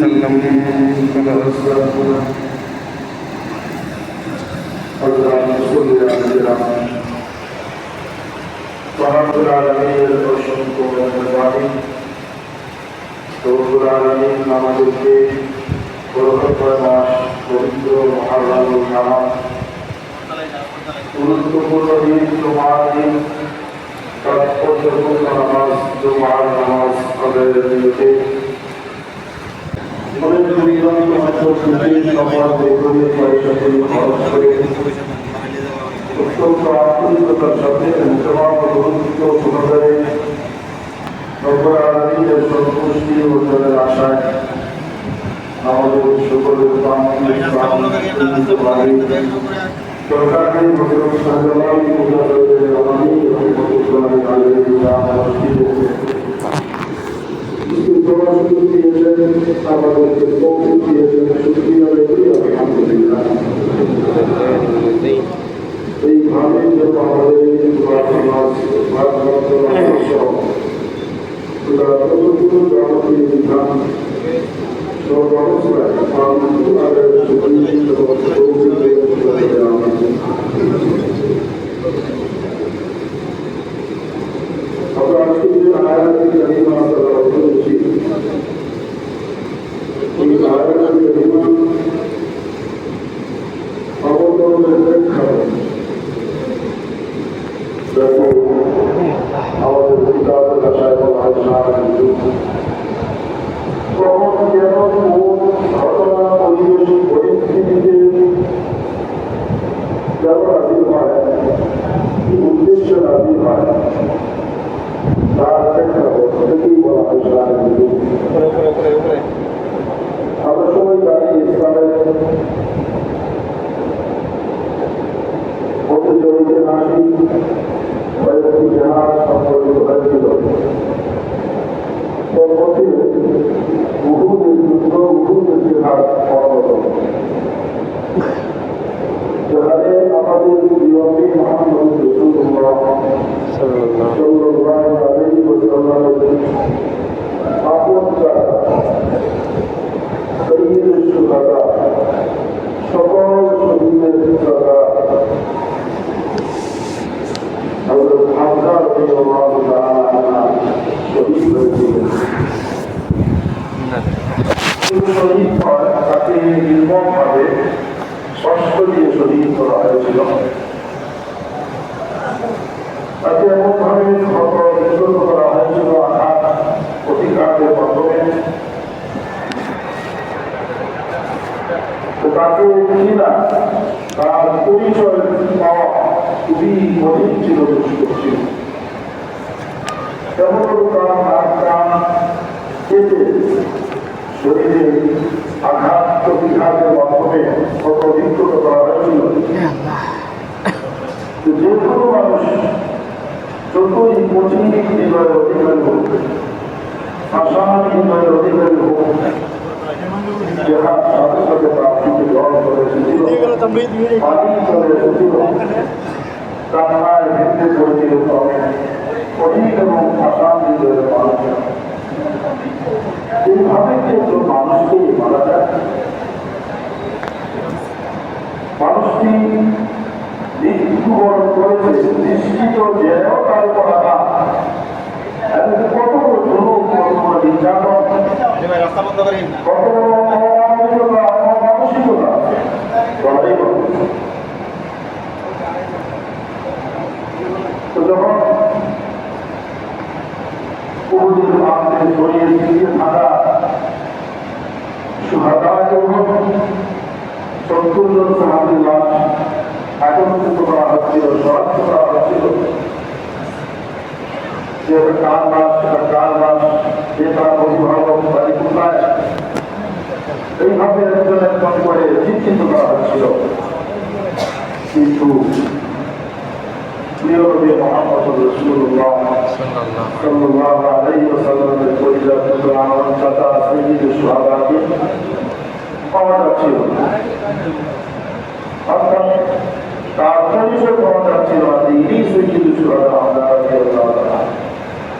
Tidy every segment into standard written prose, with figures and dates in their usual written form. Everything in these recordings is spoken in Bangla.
وسلم كما أسلمنا اللهم صل على رب العالمين অসংখ্য মেহরবানি রব্বুল আলামিন আমাদেরকে বরকতময় মাস পবিত্র মুহররমুল নামাজ গুরুত্বপূর্ণ দিন জুমার দিন তাৎপর্যপূর্ণ নামাজ জুমার নামাজ আদায়ের নিয়তে অনেক দুর্দান্ত সমাজ বেগুনি পয়সাকে খরচ করে অত্যন্ত আন্তরিকতার সাথে জবাব গুরুত্ব অনুযায়ী রব্বুল আলামিনের সন্তুষ্টি অর্জনের আশায় আমাদের সকলের সরকারি ভদ্রক সাহায্য আমাদেরকে পৌঁছে দিয়েছেন এইভাবে যেন আমাদের জনপ্রিয় বিধান সর্বাবস্থায় আমরা আজকে যে আয়াতটি কালিমা তাআলা বলেছি এই আয়াতটি কালিমা অবতরণের প্রেক্ষাপট দেখো আমাদের কিতাবের ভাষায় বলা হয় তখন যেন কোন ঘটনা পরিবেশ পরিস্থিতিতে যেন রাজি হয় কি উদ্দেশ্য রাজি হয় তার প্রেক্ষাপট থেকেই বলা হয় আমরা সবাই জানি ইসলামের প্রতিযোগিতা নাসি কয়েকটি জাহাজ সংগঠিত হয়েছিল পরবর্তী উহুদের যুদ্ধ উহুদের জিহাদ অন্যতম যেখানে আমাদের প্রিয় মুহাম্মদ রাসূলুল্লাহ সাল্লাল্লাহু আলাইহি ওয়াসাল্লামের আপন চাচা সাইয়্যিদুশ শুহাদা সকল শহীদের চাচা হযরত হামজা রাদিয়াল্লাহু তাআলা শহীদ হয়েছিলেন। শহীদ হয় তাকে নির্মমভাবে কষ্ট দিয়ে শহীদ করা হয়েছিল। তাকে এমনভাবে নির্গত করা হয়েছিল আঘাত প্রতিঘাতের মাধ্যমে। তাকে কিনা তার পরিচয় পাওয়া খুবই কঠিন ছিল, দুষ্কর ছিল। তেমন তার নাক কান কেটে শরীরে আঘাত প্রতিঘাতের মাধ্যমে কত বিক্ষত করা হয়েছিল। যে কোনো মানুষ যতই কঠিন হৃদয়ের অধিকারী হোক, আসামি হৃদয়ের অধিকারী হোক, সাথে সাথে তার থেকে জল চলে এসেছিল, পানি চলে এসেছিল, কান্নায় ভেঙে পড়েছিল। তবে কঠিন এবং আসাম হৃদয়ের মানুষ এইভাবে কিন্তু মানুষকে মারা যায়। মানুষটি মৃত্যুবরণ করেছে নিশ্চিত যেন তার করা না কত বড় জুলুম, কত বড় নির্যাতন, কত বড় অমানবিকতা, অমানসিকতা বলাই হবে। তো যখন উহুদের প্রান্তে ছড়িয়ে ছিটিয়ে থাকা শুহাদায়ে উহুদ ৭০ জন সাহাবীর লাশ একত্রিত করা হচ্ছিল, শনাক্ত করা হচ্ছিল যে কার লাশ, কার লাশ, যে তার অভিভাবক, বাড়ি কোথায়, এইভাবে একজন একজন করে চিহ্নিত করা হচ্ছিল। কিন্তু প্রিয় নবী মুহাম্মদ রাসূলুল্লাহ সাল্লাল্লাহু আলাইহি ওয়াসাল্লামের পরিচিত আমার চাচা সাইয়্যিদুশ শুহাদাকে পাওয়া যাচ্ছিল না। অর্থাৎ তার পরিচয় পাওয়া যাচ্ছিল না যে ইনি সাইয়্যিদুশ শুহাদা হামজা রাদিয়াল্লাহু তাআলা।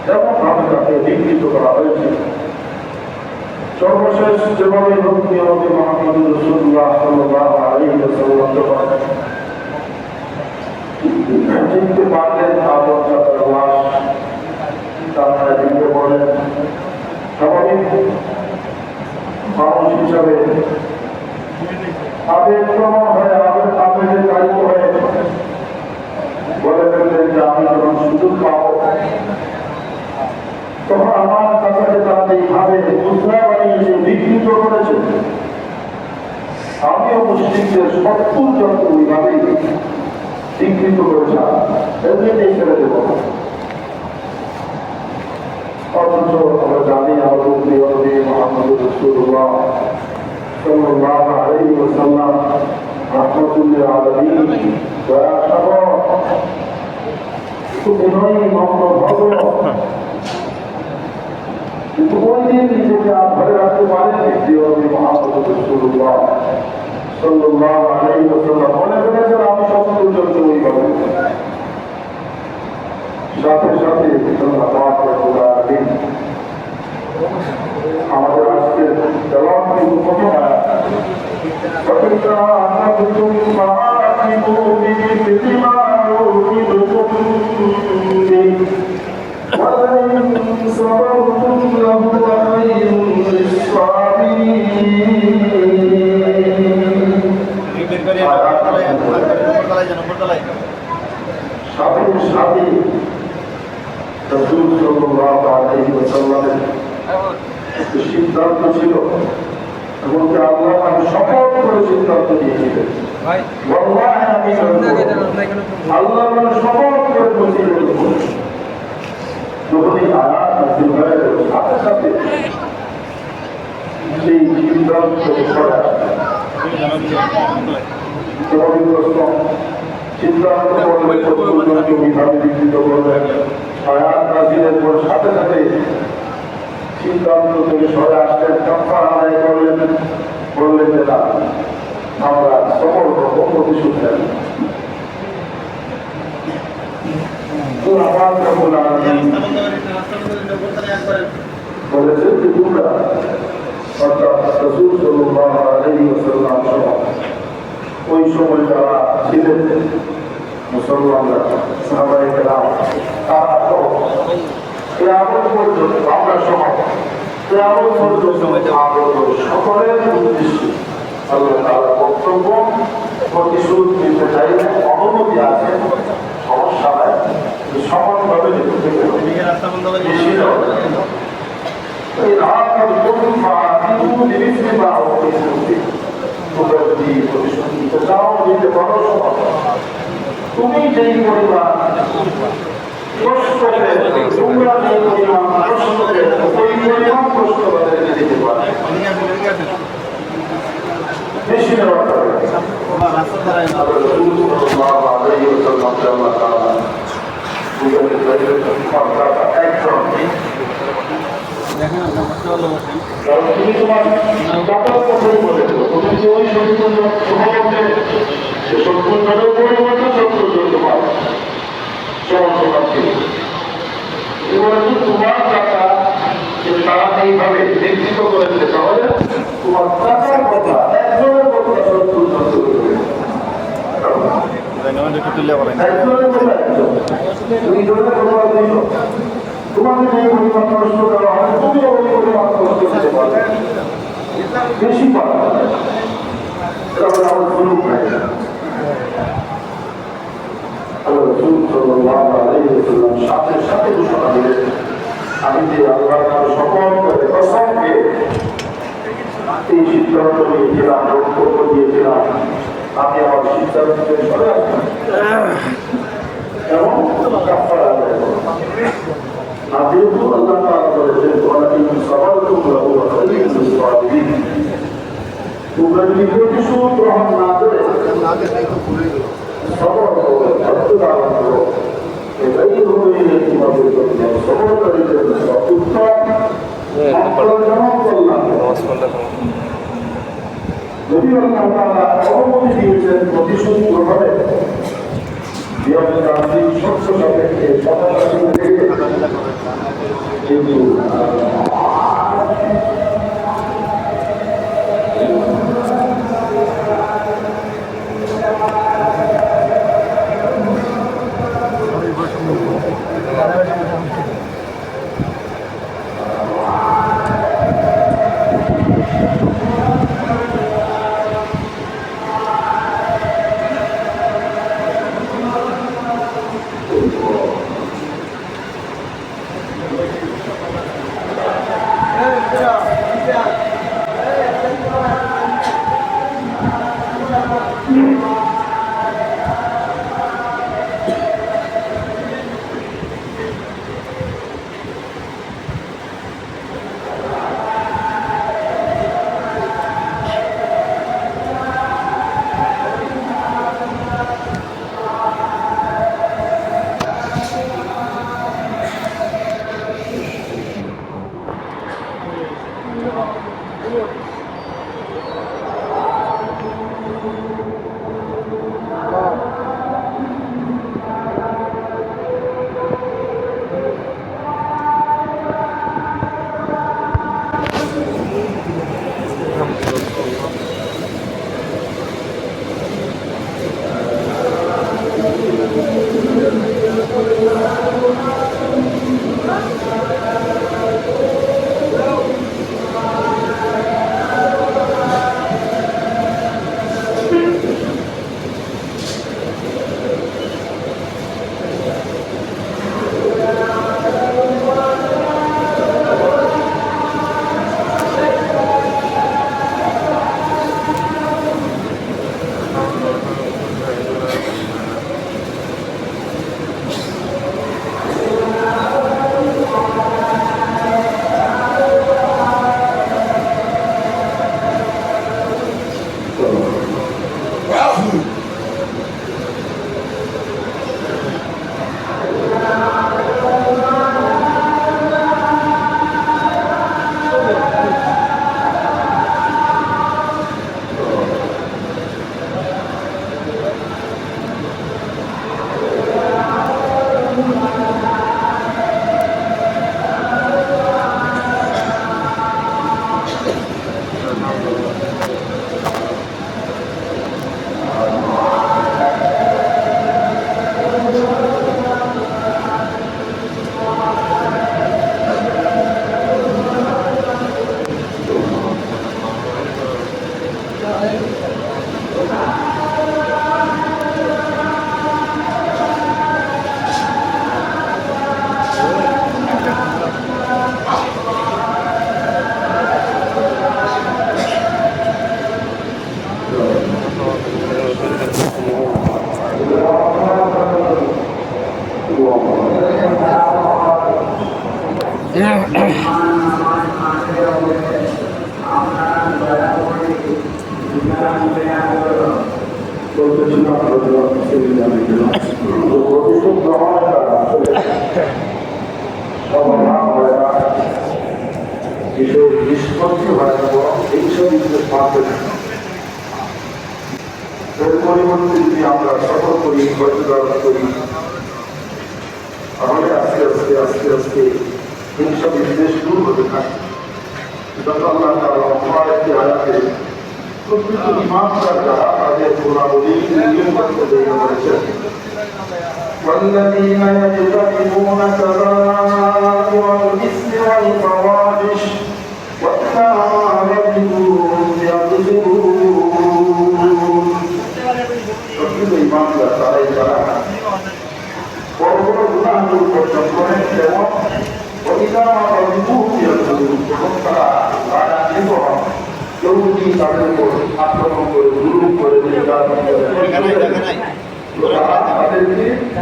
যেমন ভাবে তাকে বিকৃত করা হয়েছে সর্বশেষ যেভাবে নবী মুহাম্মদ রাসূলুল্লাহ সাল্লাল্লাহু আলাইহি ওয়াসাল্লাম চিনতে পারলেন আবু বকর লাশ তারা দিতে বলেন স্বাভাবিক মানুষ হিসাবে আবেগপ্রবণ হয়ে আবেগের কারিত হয়ে বলে ফেললেন যে আমি যখন সুযোগ পাবো তখন আমার কাছে তারা এইভাবে মুদ্রা বানিয়েছে বিকৃত করেছে আমিও মুসলিমদের ৭০ জন ওইভাবেই বিকৃত করেছে এমনিতেই ছেড়ে দেব অথচ আমরা জানি আমাদের প্রিয় নবী মুহাম্মদ রাসূলুল্লাহ সাল্লাল্লাহু আলাইহি ওয়াসাল্লাম রাহমাতুল্লিল আলামিন দয়া সাগর খুব বিনয়ী নম্র ভদ্র কিন্তু ওই দিন নিজেকে আর ধরে রাখতে পারেন প্রিয় নবী মুহাম্মদ রাসূলুল্লাহ সাল্লাল্লাহু আলাইহি ওয়াসাল্লাম মনে করেছেন আমি ৭০ জনকে ওইভাবে সাথে সাথে আল্লাহ পাক রব্বুল আলামিন আমাদের আজকে তেলাওয়াত কত আয়াত فَإِذَا أَخَذْتُمْ فَآخِذُوا بِمِثْلِ مَا عُوقِبْتُم بِهِ وَلَئِن صَبَرْتُمْ لَهُوَ خَيْرٌ لِلصَّابِرِينَ সাথে রাসূল সাল্লাল্লাহু আলাইহি ওয়াসাল্লামের সিদ্ধান্ত ছিল এবং আল্লাহ আমি শপথ করে সিদ্ধান্ত নিয়েছিলেন ওয়াল্লাহি আমি আল্লাহ মানে শপথ করে বলছিলেন যখনই আয়াত নাযিল হয়ে গেল সাথে সাথে সেই সিদ্ধান্ত করে সিদ্ধান্ত করলে চতুর্জনকে ওইভাবে বিকৃত করলেন আয়াত নাযিলের পর সাথে সাথে সিদ্ধান্ত থেকে সরে আসলেন কাফারা আদায় করলেন বললেন যে না আমরা সফল করবো প্রতিশোধ নেন বলেছেন যে তোমরা অর্থাৎ রাসূল সাল্লাল্লাহু আলাইহি ওয়াসাল্লাম সহ ওই সময় যারা ছিলেন মুসলমানরা সাহাবায়ে কেরাম তারা সহ কিয়ামত পর্যন্ত আমরা সহ কিয়ামত পর্যন্ত আগত সকলের উদ্দেশ্যে আল্লাহ তাআলা বক্তব্য প্রতিশোধ নিতে চাইলে অনুমতি আছে সমস্যা নাই সমানভাবে নিতে বেশি তুমি যেই পরিমাণ কষ্ট তোমরা যেই পরিমাণ কষ্ট ওই পরিমাণ কষ্ট তাদেরকে দিতে পারে বেশি নেওয়া তুমি তোমার বাবার কথাই বলেছো তুমি যে ওই সত্যজনের পরিবর্তে সত্যজন তোমার সমান ছিল এবারে তোমার টাকা যে তারা এইভাবে নিশ্চিত করেছে তাহলে তোমার টাকার কথা একজনের কথা সত্যজন তোমাকে যে পরিমাণ কষ্ট দেওয়া হয় তুমি ওই পরিমাণ কষ্ট দিতে পারবে বেশি পারবে তাহলে আমার শুরু হয় রাসূল সাল্লাল্লাহু আলাইহি ওয়াসাল্লাম সাথে সাথে ঘোষণা দিলেন আমি যে আল্লাহর নামে শপথ করে কসম খেয়ে এই সিদ্ধান্ত নিয়েছিলাম বক্তব্য দিয়েছিলাম আমি আমার সিদ্ধান্ত থেকে সরে আসলাম এবং কাফারা আদায় করলাম আর যেহেতু আল্লাহ তাআলা বলেছেন ওয়ালাকিন সাবারতুম লাহু খায়রুল লিস-সাবিরিন তোমরা যদি প্রতিশোধ গ্রহণ না করে সবর করো ধৈর্য ধারণ করো এটাই হলো তোমাদের জন্য সবরকারীদের জন্য উত্তম মঙ্গলজনক কল্যাণ যদি আল্লাহ তাআলা অনুমতি দিয়েছেন প্রতিশোধ গ্রহণে সত্য সাপেক্ষে কিন্তু নিষ্পত্তি হয় এবং এইসব এর পরিবর্তে যদি আমরা সফল করি পর্যবেক্ষণ করি তাহলে আস্তে আস্তে আস্তে আস্তে এইসব নির্দেশ দূর হতে থাকে। যত আল্লাহ তাআলা অপর একটি আয়াতে প্রকৃত ইমানদার যারা তাদের গুণাবলী নিয়ম করতে দেওয়া হয়েছে। والذين يجتنبون كبائر الإثم والفواحش والنار هم يقصرون প্রকৃত ইমানদার তারাই যারা বড় বড় গুনাহগুলো বর্জন করেন এবং তারা রাগান্বিত হন। কেউ যদি তাদের উপর আক্রমণ করে জুলুম করে তাদেরকে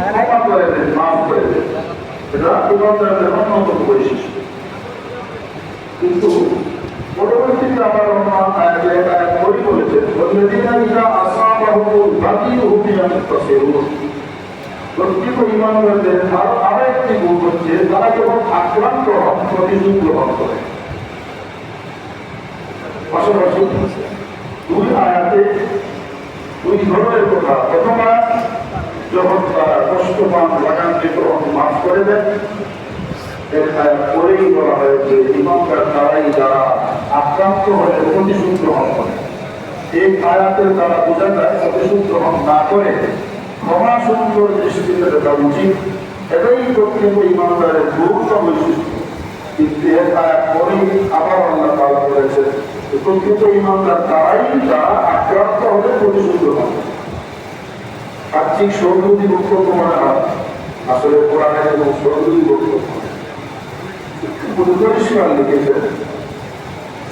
ক্ষমা করে দেন, মাফ করে দেন। এটা ইমানদারদের অন্যতম বৈশিষ্ট্য। কিন্তু পরবর্তীতে আবার বই বলেছেন প্রত্যেক ইমানদারদের আরো একটি গুণ হচ্ছে তারা যখন আক্রান্ত হন প্রতিশোধ গ্রহণ করে। পাশাপাশি দুই আয়াতে দুই ধরনের কথা। প্রথম আয়াত যখন তারা কষ্ট পান লাগান্বিত মাফ করে দেন, এর আয়াত পরেই বলা হয়েছে ইমানদার তারাই যারা আক্রান্ত হলে প্রতিশোধ গ্রহণ করে। এই আয়াতের দ্বারা বোঝা যায় প্রতিশোধ গ্রহণ না করে ক্ষমা সুন্দর দৃষ্টিতে দেখা উচিত। এটাই প্রত্যেক ইমানদারের গুরুত্ব বৈশিষ্ট্য। কিন্তু এর আয়াত পরেই আবার আল্লাহ তাআলা বলেছেন প্রকৃত ইমানদার তারাই যারা আক্রান্ত হলে প্রতিশোধ গ্রহণ করে। আর্থিক সহযোগী বক্তব্য মনে হয়, আসলে কোরআনের এবং সহযোগী বক্তব্য পরিষ্কার লিখেছে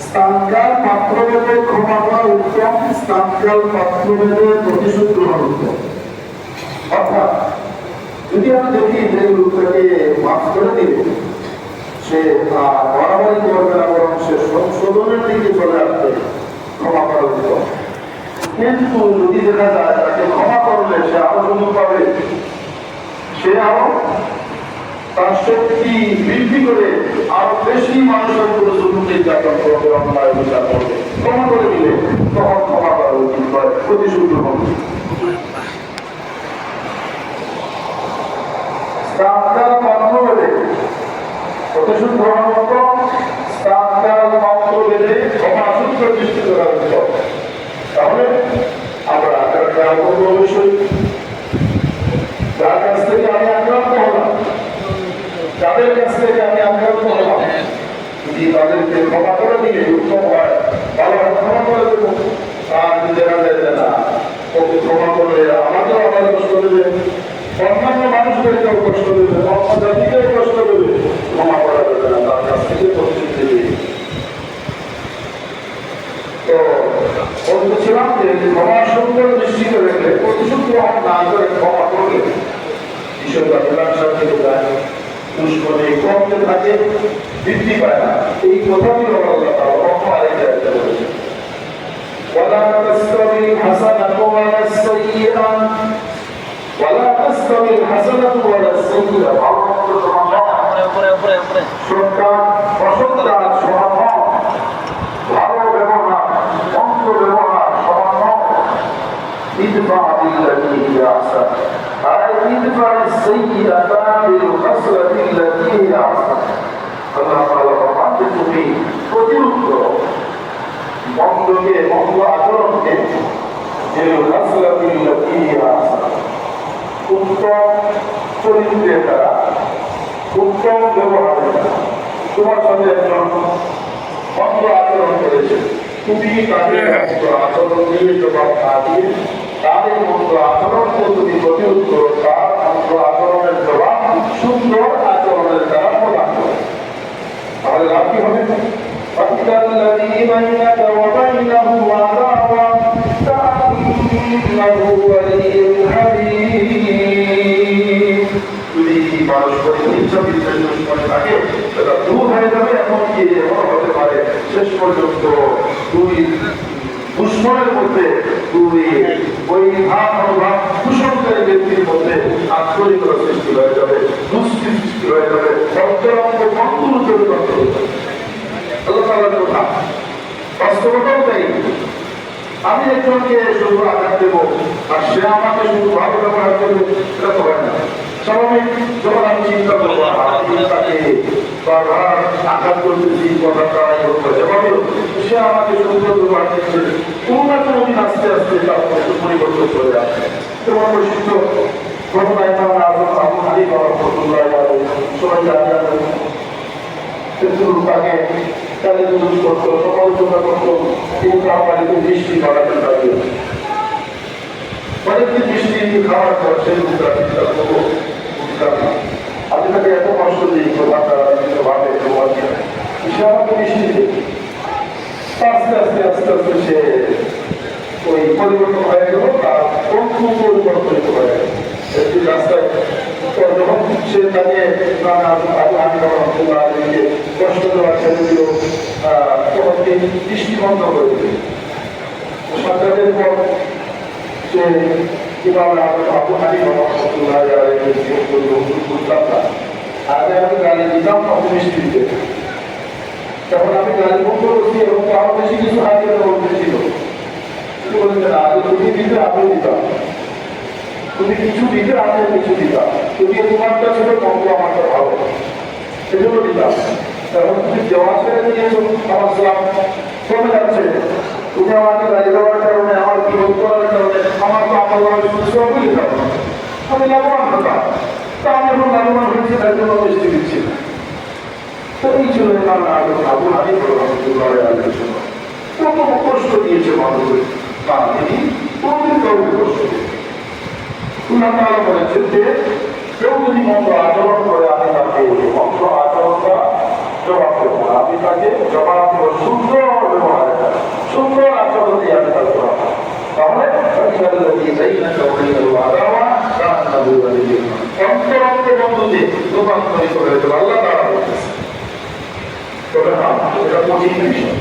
স্থানকাল পাত্রভেদে ক্ষমা করা উত্তম, স্থানকাল পাত্রভেদে প্রতিশোধ গ্রহণ উত্তম। অর্থাৎ যদি আমি দেখি যে লোকটাকে মাফ করে দিব, সে বাড়াবাড়ি করবে না, বরং সে সংশোধনের দিকে চলে আসবে, ক্ষমা করা উত্তম। কিন্তু যদি দেখা যায় তাকে ক্ষমা করলে সে আরো সুযোগ পাবে, সে আরো তার শক্তি বৃদ্ধি করে আরো বেশি মানুষের উপরে জুলুম নির্যাতন করবে, অন্যায় বিচার করবে। ক্ষমা করে দিলে তখন ক্ষমা করা উচিত হয়, প্রতিশোধ গ্রহণ উচিত। প্রতিশোধ গ্রহণ মতো মাত্র বেঁধে ক্ষমা সূত্র দৃষ্টি করা উচিত। তাহলে আমরা অবশ্যই যার কাছ থেকে আমি আক্রান্ত হলাম, যাদের কাছ থেকে আমি যদি উত্তম হয় ভালো ক্ষমা করে দেবো, আর যদি দেখা যায় যে না ওকে ক্ষমা করলে আমাকেও আবার কষ্ট দেবে, অন্যান্য মানুষদেরকেও কষ্ট দেবে, অন্য জাতিকেও কষ্ট দেবে, ক্ষমা করা যাবে না, তার কাছ থেকে প্রতিশ্রুতি দেবে। তো বলতেছিলাম যে ক্ষমা সুন্দর নিশ্চিত রেখে প্রতিশোধ গ্রহণ না করে ক্ষমা করলে বিষয়টা মীমাংসার দিকে যায়, দুশ্মনী কমতে থাকে, বৃদ্ধি পায় না। এই কথাটি আল্লাহ তাআলা অন্য আরেকটা আয়াতে বলেছেন, ওয়ালা তাসতাবিল হাসানাতু ওয়ালাস সাইয়্যিআ ওয়ালা তাসতাবিল হাসানাতু ওয়ালাস সাইয়্যিআ, ভালো মন্দ সমান উপরে সৎকার অসৎকার সমান নয়, ভালো ব্যবহার মন্দ ব্যবহার সমান নয়। ইদফা বিল্লাতি হিয়া আহসান, আর ইদফা আস-সাইয়্যিআতা বিল হাসনাতি আল্লাতী হিয়া আহসান। আল্লাহ তাআলা ফরমান যে তুমি প্রতিরোধ করো মন্দকে, মন্দ আচরণকে বিল হাসনাতি আল্লাতী হিয়া আহসান, উত্তম চরিত্রের দ্বারা, উত্তম ব্যবহারের দ্বারা। তোমার সাথে একজন মন্দ আচরণ করেছে, তুমি তাদের মন্দ আচরণ দিয়ে জবাব না দিয়ে তাদের মন্দ আচরণকে তুমি প্রতিরোধ করো, তার মন্দ আচরণের জবাব সুন্দর আচরণের দ্বারা প্রদান করো। তাহলে লাভ কি হবে? فَالَّذِي بَيْنَكَ وَبَيْنَهُ عَدَاوَةٌ كَأَنَّهُ وَلِيٌّ حَمِيمٌ। যদি পারস্পরিক ইচ্ছা বিদ্বেষ দুশ্মনী থাকে সেটা দূর হয়ে যাবে, এমনকি এমন হতে পারে শেষ পর্যন্ত দুই দুশ্মনের মধ্যে, দুই ওই ভাব অনুভাব কুসংস্কারী ব্যক্তির মধ্যে আন্তরিকতা সৃষ্টি হয়ে যাবে, দুষ্টি সৃষ্টি হয়ে যাবে, অন্তরঙ্গ বন্ধুর পরিবর্তন হয়ে যাবে। আল্লাহ তাআলার কথা বাস্তবতাও তাই। আমি একজনকে শুধু আঘাত দেবো আর সে আমাকে শুধু ভালো ব্যবহার করবে, এটা তো হয় না। স্বাভাবিক যখন আমি চিন্তা করবো তাকে বারবার আঘাত করতেছি, কথাটা যেভাবে সে আমাকে সুন্দর ব্যবহার করছে, কোনো না কোনো দিন আস্তে আস্তে তার পরিবর্তন চলে আসে। তোমার বৈশিষ্ট্য ঘটনায় আমার আবু হানিফা রাহমাতুল্লাহ আলাইহি সবাই জানেন, তাকে তাদের দুধ করতো, সমালোচনা করতো, কিন্তু তার বাড়িতে বৃষ্টি বাড়াতে পারবে অনেকদিন বৃষ্টি খাওয়ার পর সে চিন্তা করবো আমি তাকে এত কষ্ট দিই, কথাটা ভাবে সে আমাকে বৃষ্টি দিই। আস্তে আস্তে আস্তে আস্তে সে ওই পরিবর্তন হয়ে গেল, তার বন্ধু পরিবর্তনিত হয়ে গেল। একটি রাস্তায় যখন সে তাকে কষ্ট দেওয়া ছেড়ে দিল, তখন বৃষ্টি বন্ধ করে দিল। সরকারের পর সে কিভাবে আবু হানিফা রাহমাতুল্লাহ আলাইহি বুঝলাম না, আগে আমি গালি দিতাম তখন বৃষ্টি দিতে, তখন আমি গালি বন্ধ করছি এবং আরো বেশি কিছু হারিয়ে বলতেছিল। বলতে না, তুমি দিতে আমিও দিতাম, তুমি কিছু দিতে আমিও কিছু দিতাম, তুমি তোমারটা ছিল বন্ধ, আমারটা ভালো, সেজন্য দিতাম। তখন তুমি দেওয়া ছেড়ে দিয়েছো, আমার সালাম কমে যাচ্ছে। তুমি আমাকে গাড়ি দেওয়ার কারণে, আমার বিরোধ করার কারণে আমার তো আমার সবই দিতাম, আমি লাভবান হতাম। তা আমি এখন লাভবান হয়েছি, তার জন্য বৃষ্টি দিচ্ছি না। তো এই ছিল আবু হানিফা রাহমাতুল্লাহ আলাইহি কত কষ্ট দিয়েছে মানুষকে, না তিনি কোনদিন কাউকে কষ্ট দিয়েছে। আল্লাহ তাআলা বলেছেন যে কেউ যদি মন্দ আচরণ করে আমি তাকে মন্দ আচরণটা জবাব দেবো না, আমি তাকে জবাব দেবো সুন্দর ব্যবহারে, সুন্দর আচরণ দিয়ে আমি তাকে জবাব দেবো। তাহলে অন্তরঙ্গ বন্ধুতে রূপান্তরিত হয়ে যাবে, আল্লাহ তাআলা বলতেছে। তবে না, এটা কঠিন বিষয়।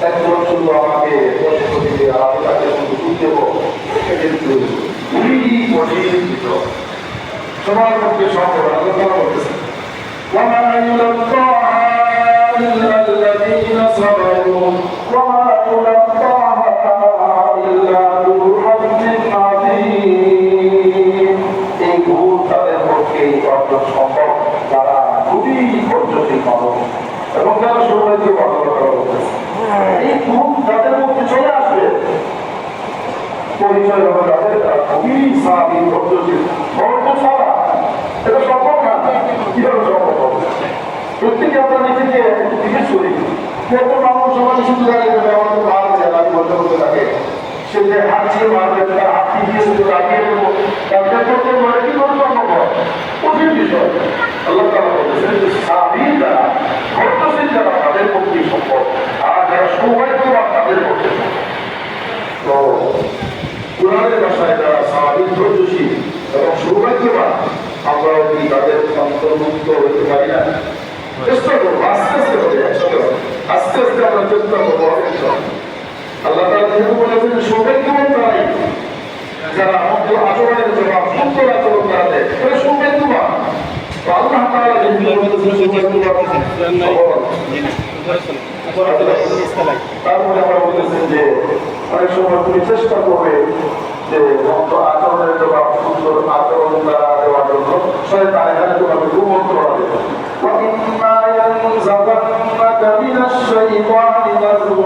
একজন শুধু আমাকে কষ্ট দিবে আর আমি তাকে শুধু দুধ দেবো, এটা কিন্তু খুবই কঠিন বিষয়, সবার পক্ষে সম্ভব। আল্লাহ তাআলা বলতেছেন وما يلقاها إلا الذين صبروا وما يلقاها إلا ذو حظ عظيم। এই গুণ তাদের পক্ষে অর্জন সম্ভব যারা খুবই ধৈর্যশীল মানুষ এবং যারা সবাইকে ভালো করা বলতেছে। এই গুণ যাদের মধ্যে চলে আসবে, পরিচয় হবে তাদের খুবই স্বাধীন ধৈর্যশীল। ধৈর্য ছাড়া এটা সম্ভব না। কিভাবে সম্ভব হবে? প্রত্যেকে আমরা নিজেকে জিজ্ঞেস করি কত মানুষ সমাজে শুধু দাঁড়িয়ে আমাদের মার যায় আমি বলতে বলতে থাকে সে যে হাত ছিল মারবে তার হাত দিয়ে শুধু লাগিয়ে দেবো তার করতে মানে কি করে সম্ভব কঠিন বিষয় আল্লাহ তাআলা বলতেছেন যে সাবির যারা ধৈর্যশীল যারা তাদের পক্ষে সম্ভব আর যারা সৌভাগ্যবান তাদের পক্ষে তো কোরআনের ভাষায় যারা সাবির ধৈর্যশীল এবং সৌভাগ্যবান আমরাও কি তাদের অন্তর্ভুক্ত হতে পারি না চেষ্টা করবো আস্তে আস্তে হবে একসাথে আস্তে আস্তে আমরা চেষ্টা করবো আল্লাহ তাআলা যেহেতু বলেছেন সৌভাগ্যবান তারাই যারা মন্দ আচরণের জবাব সুন্দর আচরণ করা দেয় তারা সৌভাগ্যবান আল্লাহ তাআলা তারপরে আমরা বলতেছেন যে অনেক সময় তুমি চেষ্টা করবে যে মন্দ আচরণের জবাব সুন্দর আচরণ দ্বারা দেওয়ার জন্য শয়তান এখানে তোমাকে কুমন্ত্র দেবে وَإِمَّا يَنزَغَنَّكَ مِنَ الشَّيْطَانِ نَزْغٌ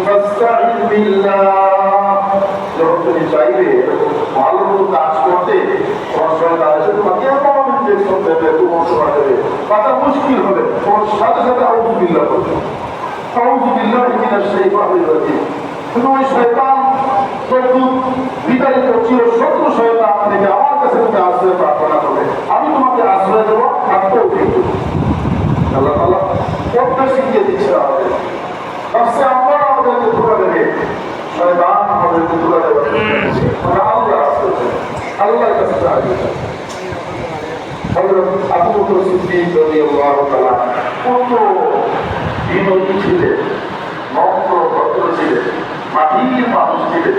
فَاسْتَعِذْ بِاللَّهِ যখন তুমি চাইবে ভালো কাজ করতে তোমার শয়তান এসে তোমাকে এমন ইনজেকশন দেবে কুমন্ত্র দেবে কথা মুশকিল হবে তোমার সাথে সাথে আউযু বিল্লাহ করবে আউযু বিল্লাহি মিনাশ শাইতানির রাজিম তুমি ওই শয়তান বিতাড়িত চির শত্রু শয়তান থেকে আমার কাছে তুমি আশ্রয় প্রার্থনা করবে আমি তোমাকে আশ্রয় দেবো আল্লাহ তাআলা প্রত্যেক শিখিয়ে দিচ্ছে আমাদের সবচেয়ে আমরা আমাদেরকে ধোকা দেবে শয়তান আমাদেরকে ধোকা দেবে আমরা আল্লাহ আল্লাহর কাছে চাইবে হযরত আবু বকর সিদ্দিক রাদিয়াল্লাহু তাআলা কত বিনয়ী ছিলেন নম্র ভদ্র ছিলেন মাটির মানুষ ছিলেন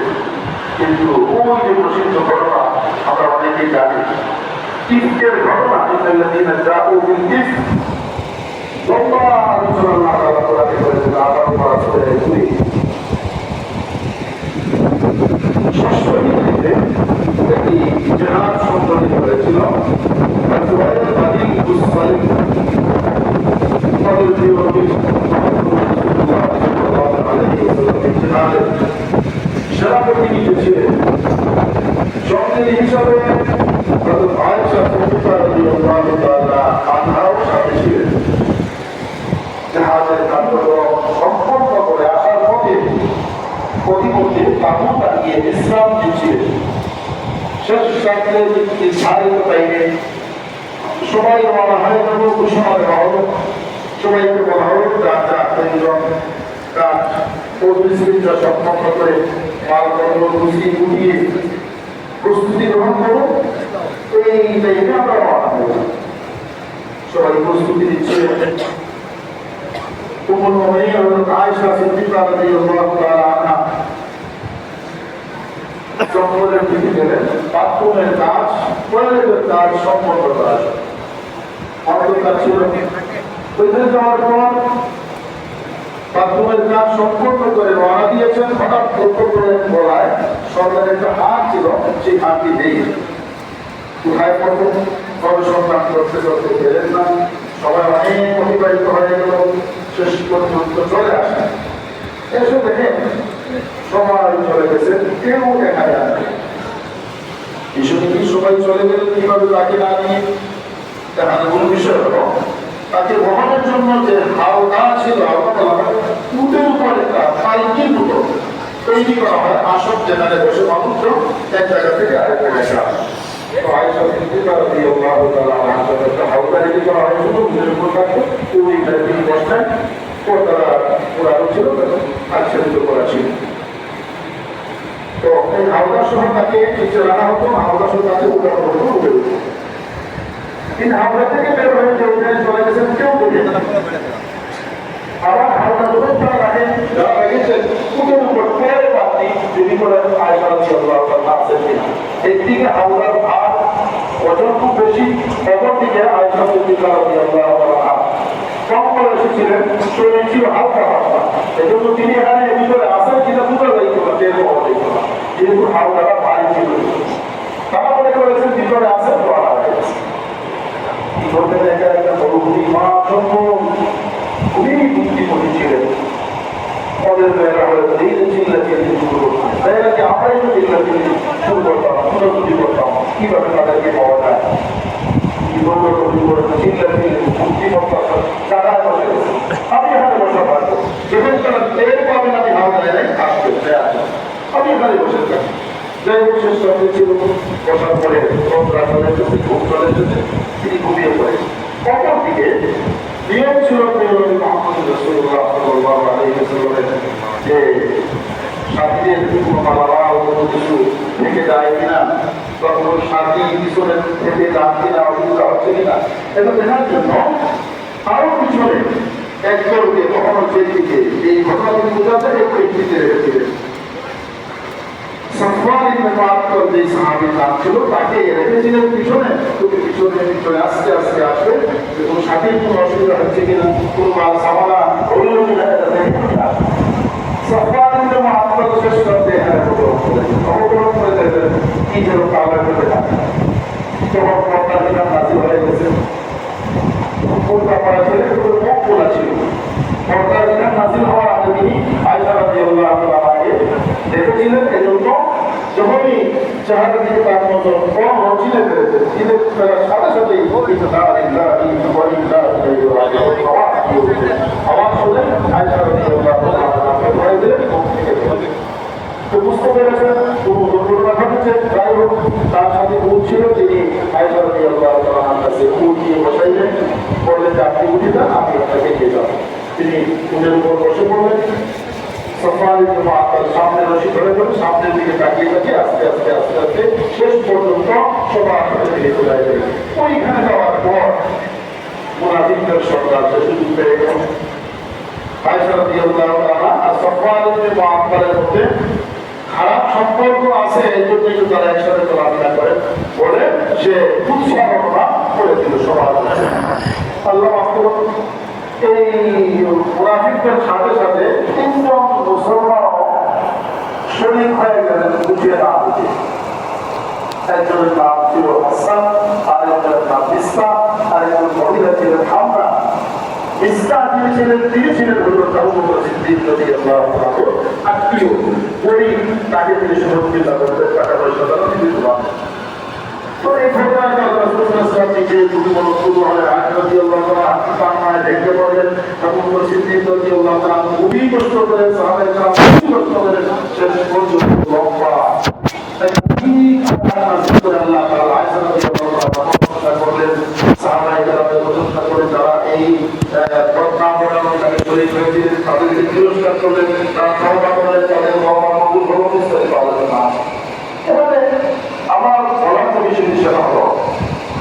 কিন্তু ওই যে প্রসিদ্ধ ঘটনা আমরা অনেকেই জানি ইফকের ঘটনা ইন্নাল্লাযীনা জাউ বিল ইফক লম্বা আলোচনা আল্লাহ তাআলা কোরআনে করেছেন আবার পড়া চলে দুই ষষ্ঠ হিজরিতে একটি জিহাদ সংগঠিত হয়েছিল জুবাইর আদিল উসমানী তাদের প্রিয় নবী সেনাপতি নিয়েছিলেন সঙ্গে হিসাবে আয়েশা রাদিয়াল্লাহু তাআলা আনহাও সাথে ছিলেন জাহাজের কার্যক্রম সম্পন্ন করে আসার পথে প্রতিমধ্যে তাবুত লাগিয়ে বিশ্রাম দিচ্ছিলেন শেষ রাত্রে নির্ধারিত টাইমে সবাই রওনা হয়ে যাবো ঘোষণা দেওয়া হলো সবাইকে বলা হলো কাজ পরিস্থিতিটা সম্পন্ন করে মালপত্র গুছিয়ে গুটিয়ে প্রস্তুতি গ্রহণ করো এই টাইমে আমরা রওনা হবো সবাই প্রস্তুতি দিচ্ছে উম্মুল মুমিনিন হযরত আয়েশা সিদ্দিকা রাদিয়াল্লাহু তাআলা আনহা জঙ্গলের দিকে গেলেন বাথরুমের কাজ টয়লেটের কাজ সম্পন্ন করা অন্ধকার ছিল ওইখানে যাওয়ার পর বাথরুমের কাজ সম্পন্ন করে রওনা দিয়েছেন হঠাৎ লক্ষ্য করে বলায় সরকারের একটা হাত ছিল সেই হাতটি নেই কোথায় পড়বো গবেষণা করতে করতে গেলেন না সবাই অনেক অতিবাহিত হয়ে গেল শেষ পর্যন্ত চলে আসে এসে দেখেন সবাই চলে গেছে কেউ দেখা যায় না বিষয় কি সবাই চলে গেলে কিভাবে তাকে না নিয়ে দেখার কোন বিষয় হলো তাকে বহনের জন্য যে হাওদা ছিল উটের উপরে পালকি দুটো তৈরি করা হয় আসন যেখানে বসে মানুষজন এক জায়গা থেকে আরেক জায়গায় যায় আয়েশা সিদ্দিকা রাদিয়াল্লাহু তাআলা আনহা একটা হাওদা রেডি করা হয়েছিল উটের উপর থাকতো ওইখানে তিনি বসতেন ও তারা পুরানো ছিল আচ্ছাদিত করা ছিল তো এই হাওদা সহ তাকে নিচে রাখা হতো হাওদা সহ তাকে উঠানো হতো উঠে উঠে তিনি হাওড়া থেকে বের হয়ে যে ওখানে চলে গেছেন কেউ বুঝে আবার হাওড়া যখন তারা রাখেন যারা রেখেছেন উঠের উপর পরে পাত্রী যদি করে আয়েশা রাদিয়াল্লাহু তাআলা আছেন কিনা একদিকে হাওড়ার ভার ওজন খুব বেশি অপরদিকে আয়েশা সিদ্দিকা রাদিয়াল্লাহু তাআলা কম করে এসেছিলেন শরীর ছিল হালকা হালকা এজন্য তিনি এখানে ভিতরে আসেন কিনা বুঝা যাইত না টের পাওয়া যাইত না যেহেতু হাওড়াটা ভারী ছিল তারা মনে করেছেন ভিতরে আসেন তো আনা হয়েছে ছোটের একটা বড় মা খুবই বুদ্ধিমতী ছিলেন ওদের মেয়েরা হয়তো চিল্লাচিল্লি শুরু করতাম মেয়েরাকে আমরাই তো চিল্লাচিল্লি শুরু করতাম ছোটাছুটি করতাম কিভাবে তাদেরকে পাওয়া যায় কি বলবো চিল্লাচিল্লি বুদ্ধিমত্তা যারা বসার পরে তন্দ্রা চলে যেতে ঘুম চলে যেতে তিনি ঘুমিয়ে পড়ে। অপরদিকে নিয়ম ছিল মোহাম্মদ রাসূলুল্লাহ সাল্লাল্লাহু আলাইহি ওয়াসাল্লামের যে সাথীদের কোনো মালামাল কোনো কিছু থেকে যায় কিনা বা কোনো সাথী পিছনে থেকে যান কিনা, অসুবিধা হচ্ছে কিনা, এটা দেখার জন্য আরো পিছনে একজনকে কখনো ব্যক্তিকে এই ঘটনাগুলি বোঝাতে এই ব্যক্তিতে রেখেছিলেন। সাফওয়ান ইবনে মুআত্তাল যে সাহাবীর নাম ছিল তাকে রেখেছিলেন পিছনে, তুমি পিছনে পিছনে আস্তে আস্তে আসবে, কোনো সাথীর কোনো অসুবিধা হচ্ছে কিনা, কোনো মাল সামানা হইল কিনা, এটা দেখে সাফওয়ান ইবনে মুআত্তাল শেষ করতে অবগ্রহণ করে দেখবেন কি যেন কাবার করে থাকে। তখন পর্দার বিধান নাযিল হয়ে গেছে। পর্দা পড়া ছেলে মুখ খোলা ছিল। পর্দার বিধান নাযিল হওয়ার আগে তিনি আয়েশা রাদিয়াল্লাহু আনহাকে দেখেছিলেন। এজন্য যখনই চেহারা দিকে তার নজর চিনে ফেলেছেন, চিনে ফেলার সাথে সাথেই আওয়াজ শুনে আয়েশা রাদিয়াল্লাহু আনহাকে ভয় দিলেন এবং থেকে তো বুঝতে পেরেছেন কোনো দুর্ঘটনা ঘটেছে। যাই হোক, তার সাথে উট ছিল, তিনি আয়েশা রাদিয়াল্লাহু আনহার কাছে উট দিয়ে বসাইলেন, বললেন যে আপনি উঠে যান, আমি আপনাকে নিয়ে যাব। তিনি উটের উপর বসে পড়লেন। সাফওয়ান ইবনে মুআত্তাল সামনে রশি ধরে ধরে সামনের দিকে তাকিয়ে তাকিয়ে আস্তে আস্তে আস্তে আস্তে শেষ পর্যন্ত সবার সাথে তিনি চলে গেলেন। ওইখানে যাওয়ার পর মুনাফিকদের সর্দার সে সুযোগ পেয়ে গেল। আয়েশা রাদিয়াল্লাহু আনহা আর সাফওয়ান ইবনে মুআত্তালের মধ্যে খারাপ সম্পর্ক আছে, এই জন্যই তারা একসাথে চলাফেরা করে বলে সে কুৎসা ঘটনা করে দিল সবার। আল্লাহ মাফ করুন। এই মুনাফিকদের সাথে সাথে তিনজন মুসলমান শরীক হয়ে গেলেন বুঝিয়ে না বুঝে। একজনের নাম ছিল হাসান, আরেকজনের নাম মিসবাহ, আরেকজন মহিলা ছিলেন হামরা। মিসবাহ তিনি ছিলেন হযরত আবু বকর সিদ্দিক রাদিয়াল্লাহু আনহু আত্মীয়, গরীব, তাকে তিনি সহযোগিতা করতেন, টাকা পয়সা দ্বারা তিনি দিতেন। তো এই ঘটনায় রাসূল সাল্লাল্লাহু আলাইহি ওয়াসাল্লাম যদি কোনো শুরু হয় আয়েশা রাদিয়াল্লাহু আনহা তার দেখতে পারলেন আবু বকর সিদ্দিক রাদিয়াল্লাহু আনহু খুবই কষ্ট করে সাহাবায়ে কেরাম খুবই কষ্ট করে শেষ পর্যন্ত লম্বা আল্লাহ তাআলা আয়েশা রাদিয়াল্লাহু আনহা প্রশংসা করলেন। সাহাবায়ে কেরামের প্রশংসা করে যারা এই বদনাম বানানোর কাজে শরীক হয়েছিলেন তাদেরকে তিরস্কার করলেন, তারা তওবা করলেন, তাদের তওবা কবুল হলো, বিস্তারিত আলোচনা। এবারে আমার বলার যে বিষয়টি সেটা হলো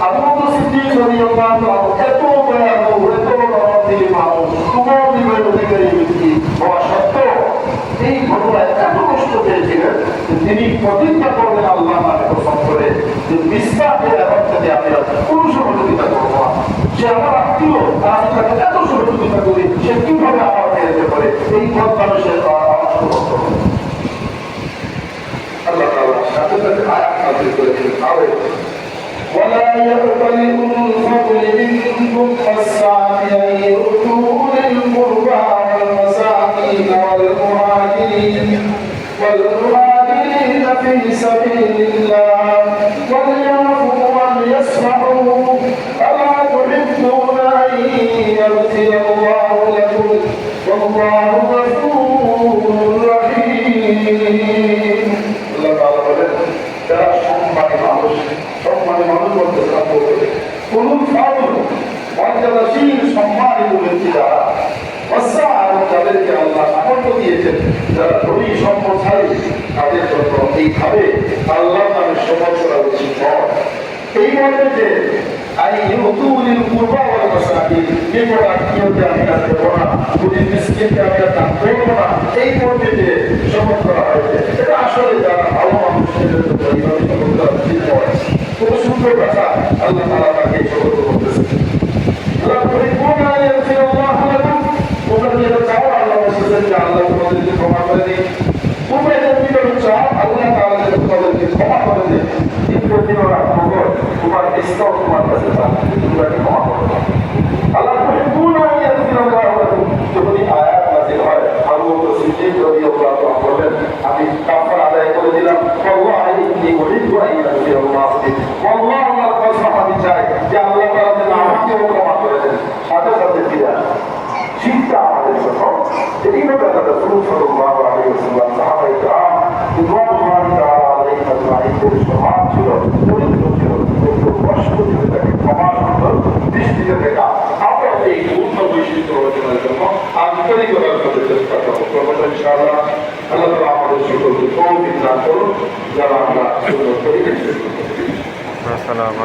আবু বকর সিদ্দিক রাদিয়াল্লাহু আনহু এত দয়ালু, এত নরমদিল মানুষ, সুমদিনের অধিকারী ব্যক্তি হওয়া সত্ত্বেও এই ঘটনায় এত কষ্ট পেয়েছিলেন তিনি প্রতিজ্ঞা করলেন আল্লাহ নামে কসম করে যে মিসবাহের ব্যাপার থেকে আমি কোনো সহযোগিতা করবো না। সে আমার আত্মীয়, আমি তাকে এত সহযোগিতা করি, সে কিভাবে আমার মেয়েতে পারে এই পথ মানুষের আল্লাহ তাআলা সাথে সাথে আয়াত নাযিল করেছিলেন। ولا يأتل أولو الفضل منكم والسعة أن يؤتوا أولي القربى والمساكين والمهاجرين في سبيل الله وليعفوا وليصفحوا ألا تحبون أن يغفر الله لكم والله غفور رحيم। আল্লাহ তাআলা বলেন যারা সম্মানী মানুষ বলতে কোন মর্যাদাশীল সম্মানিত ব্যক্তি যারা যাদেরকে আল্লাহ সামর্থ্য দিয়েছেন, যারা ধনী সম্পদশালী, তাদের জন্য এইভাবে আল্লাহ নামের শপথ করা উচিত নয়। এই মর্মে যে আমি দেবো না, মিসকিনকে আমি দান করবো না, এই মর্মে যে শপথ করা হয়েছে, এটা আসলে যারা ভালো মানুষের জন্য এইভাবে শপথ করা উচিত নয়। খুব সুন্দর ভাষা আল্লাহ তাআলা তাকে শপথ করতেছে। তোমরা যেটা চাও আল্লাহ বলতেছেন যে আল্লাহ তোমাদেরকে ক্ষমা করে দিন, তোমরা এটা বিতরণ চাও আল্লাহ তাআলা তোমাদেরকে ক্ষমা করে দিন। তোমার স্তর তোমার কাছে তোমরা ক্ষমা করো আল্লাহ যখনই আয়াত নাযিল হয় আবু বকর সিদ্দিক রাদিয়াল্লাহু আনহু বলেন আমি কাফারা আদায় করে দিলাম, আল্লাহ ইন্নী উরিদু আন ইয়াগফিরাল্লাহু লি, আল্লাহ অর্জনের জন্য আন্তরিকতার সাথে চেষ্টা করবো। সর্বদা ইনশাআল্লাহ আল্লাহ তাআলা আমাদের সকলকে তৌফিক দান করুন, যারা আমরা সুন্দর করে আসসালামু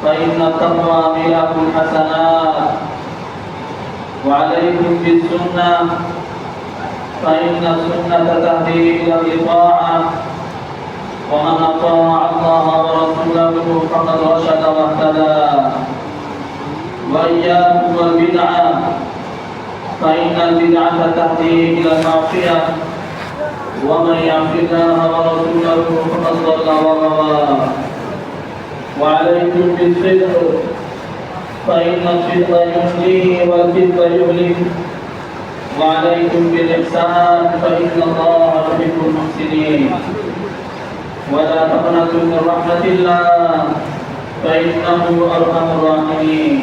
فإن التقوى ميراث الحسنات وعليكم بالسنة فإن السنة تهدي إلى الطاعة ومن أطاع الله ورسوله فقد رشد واهتدى وإياكم والبدعة فإن البدعة تهدي إلى المعصية ومن يعص الله ورسوله فقد ضل وغوى وعليكم بالصدق فإن الصدق يهدي والكذب يهلك وعليكم بالإحسان فإن الله يحب المحسنين ولا تقنطوا من رحمة الله فإنه أرحم الراحمين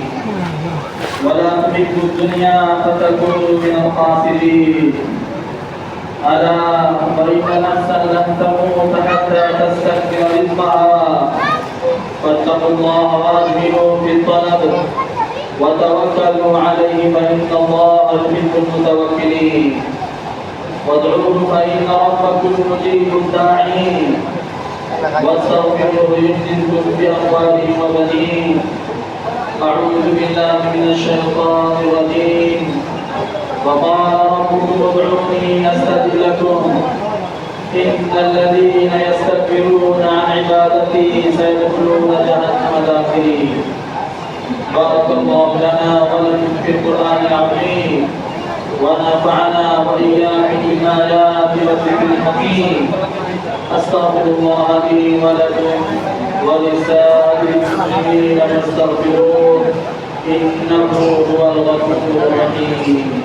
ولا تحبوا الدنيا فتكونوا من الخاسرين ألا وإن نفسا لن تموت حتى تستكمل رزقها فاتقوا الله وأجملوا في الطلب وتوكلوا عليه فإن الله يحب المتوكلين وادعوه فإن ربكم مجيب الداعين واستغفروه يمددكم بأموال وبنين أعوذ بالله من الشيطان الرجيم وقال ربكم ادعوني أستجب لكم إن الذين يستكبرون عن عبادتي سيدخلون جهنم داخلين بارك الله لنا ولكم في القرآن العظيم ونفعنا وإياكم بالآيات والذكر الحكيم أستغفر الله لي ولكم ولسائر المسلمين فاستغفروه إنه هو الغفور الرحيم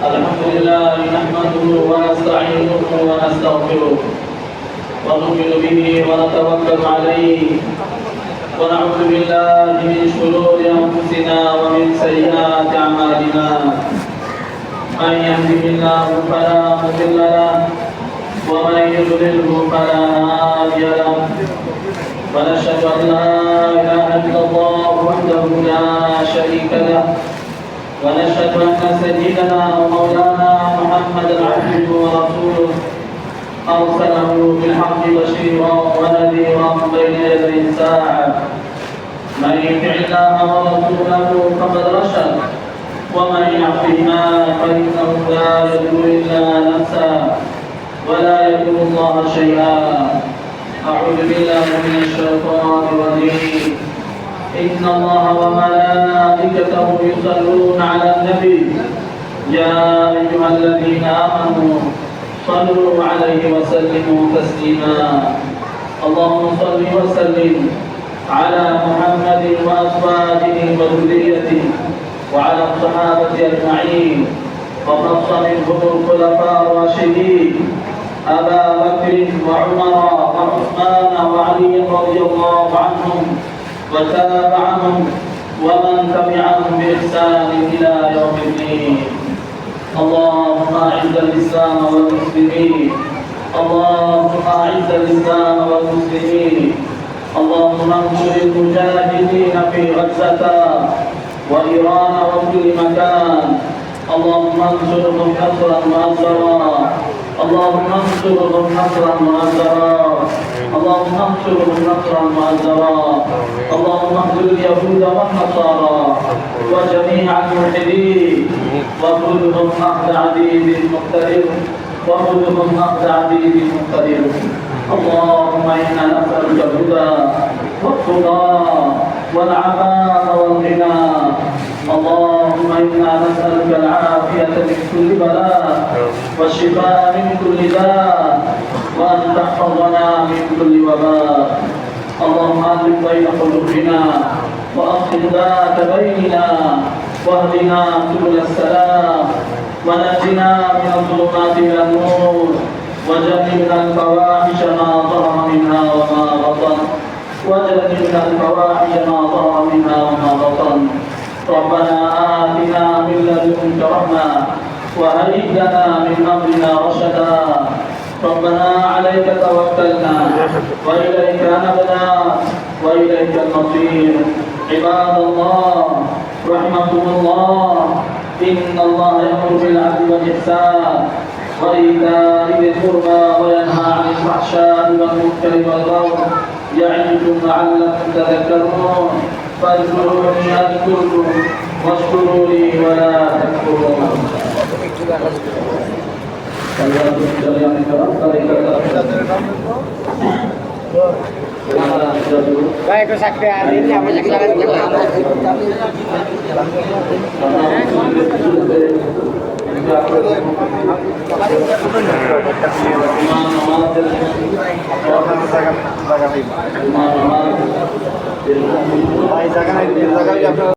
الحمد لله نحمده ونستعينه ونستغفره ونؤمن به ونتوكل عليه ونعوذ بالله من شرور أنفسنا ومن سيئات أعمالنا من يهده الله فلا مضل له ومن يضلله فلا هادي له ونشهد أن لا إله إلا الله وحده لا شريك له ونشهد أن سيدنا ومولانا محمدا عبده ورسوله أرسله بالحق بشيرا ونذيرا بين يدي الساعة من يطع الله ورسوله فقد رشد ومن يعصهما فإنه لا يضر إلا نفسه ولا يضر الله شيئا أعوذ بالله من الشيطان الرجيم إن الله وملائكته يصلون على النبي يا أيها الذين آمنوا صلوا عليه وسلموا تسليما اللهم صل وسلم على محمد وأزواجه وذريته وعلى الصحابة أجمعين وخص منهم الخلفاء الراشدين أبا بكر وعمر وعثمان وعلي رضي الله عنهم وتابعهم ومن تبعهم بإحسان إلى يوم الدين اللهم أعز الإسلام والمسلمين اللهم أعز الإسلام والمسلمين اللهم انصر المجاهدين في غزة وإيران وكل مكان اللهم انصرهم نصرا مؤزرا اللهم انصرهم نصرا مؤزرا اللهم انصرهم نصرا مؤزرا اللهم انصر اليهود والنصارى وجميع الملحدين وخذهم أخذ عزيز مقتدر وخذهم أخذ عزيز مقتدر اللهم إنا نسألك الهدى والتقى والعفاف والغنى اللهم إنا نسألك العافية من كل بلاء والشفاء من كل داء وأن تحفظنا من كل وباء اللهم ألف بين قلوبنا وأصلح ذات بيننا واهدنا سبل السلام ونجنا من الظلمات إلى النور وجنبنا الفواحش ما ظهر منها وما بطن وجنبنا الفواحش ما ظهر منها وما بطن ربنا آتنا من لدنك رحمة وهيئ لنا من أمرنا رشدا ربنا عليك توكلنا وإليك أنبنا وإليك المصير عباد الله رحمكم الله إن الله يأمر بالعدل والإحسان وإيتاء ذي القربى وينهى عن الفحشاء والمنكر والبغي يعظكم لعلكم تذكرون فاذكروني أذكركم واشكروا لي ولا تكفرون. Baik, sakti hari ini apa yang sangat Jangan